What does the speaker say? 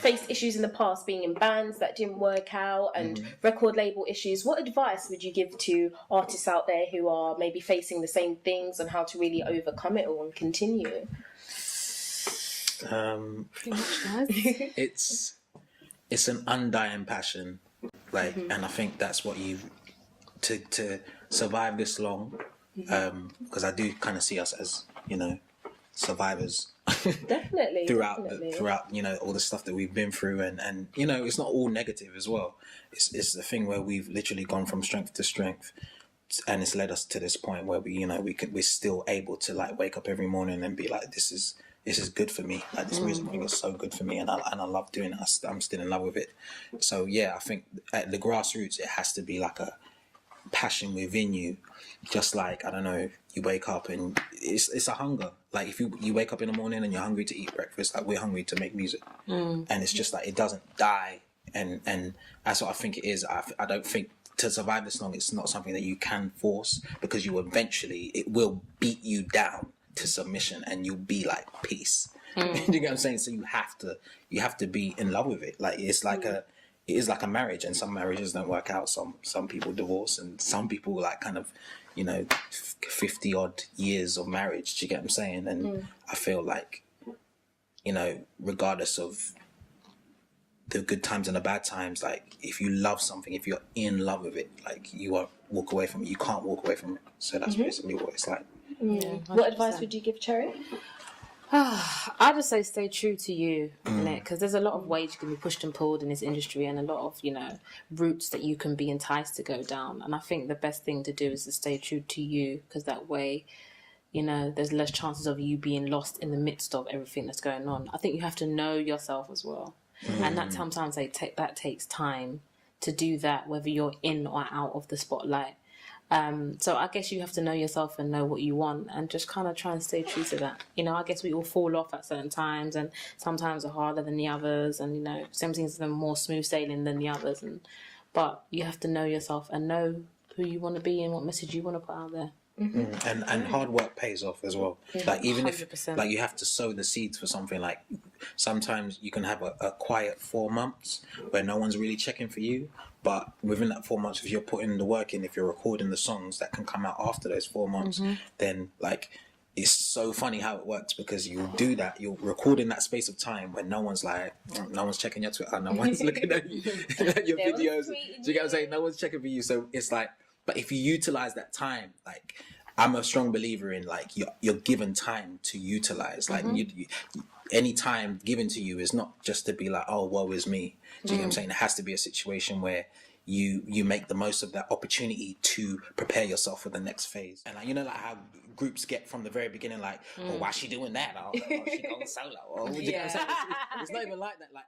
faced issues in the past, being in bands that didn't work out and record label issues. What advice would you give to artists out there who are maybe facing the same things on how to really overcome it all and continue? Pretty much, guys. It's an undying passion, like, and I think that's what to survive this long, because I do kind of see us as, you know, survivors. Definitely. throughout you know, all the stuff that we've been through, and you know, it's not all negative as well. It's the thing where we've literally gone from strength to strength, and it's led us to this point where we're still able to like wake up every morning and be like, this is good for me. Like, this music thing is so good for me, and I love doing it. I'm still in love with it. So yeah, I think at the grassroots, it has to be like a passion within you. Just like, I don't know, you wake up and it's a hunger. Like, if you wake up in the morning and you're hungry to eat breakfast, like, we're hungry to make music, and it's just like, it doesn't die, and that's what I think it is. I don't think to survive this long, it's not something that you can force, because it will beat you down to submission, and you'll be like, peace. You get what I'm saying? So you have to be in love with it. Like, it's like it is like a marriage, and some marriages don't work out. Some people divorce, and some people like kind of, you know, 50 odd years of marriage. Do you get what I'm saying? And I feel like, you know, regardless of the good times and the bad times, like, if you love something, if you're in love with it, like, you won't walk away from it. You can't walk away from it. So that's basically what it's like. Yeah, what advice would you give, Cherry? I just say stay true to you, innit? Because there's a lot of ways you can be pushed and pulled in this industry, and a lot of, you know, routes that you can be enticed to go down. And I think the best thing to do is to stay true to you, because that way, you know, there's less chances of you being lost in the midst of everything that's going on. I think you have to know yourself as well, and that sometimes that takes time to do that, whether you're in or out of the spotlight. So I guess you have to know yourself and know what you want, and just kind of try and stay true to that. You know, I guess we all fall off at certain times, and sometimes are harder than the others, and, you know, some things are more smooth sailing than the others, but you have to know yourself and know who you want to be and what message you want to put out there. And hard work pays off as well. Like, even 100%. if like you have to sow the seeds for something, like, sometimes you can have a quiet 4 months where no one's really checking for you, but within that 4 months, if you're putting the work in, if you're recording the songs that can come out after those 4 months, then, like, it's so funny how it works, because you'll do that, you'll record in that space of time when no one's checking your Twitter, no one's looking at you, your videos. Do you get what I'm saying? No one's checking for you. So it's like, but if you utilize that time, like, I'm a strong believer in, like, you're given time to utilize. Like, any time given to you is not just to be like, oh, woe is me. Do you get what I'm saying? It has to be a situation where you make the most of that opportunity to prepare yourself for the next phase. And, like, you know, like how groups get from the very beginning, like, oh, why is she doing that? Or, oh, she going solo? Or, you know what I'm saying? It's not even like that. Like,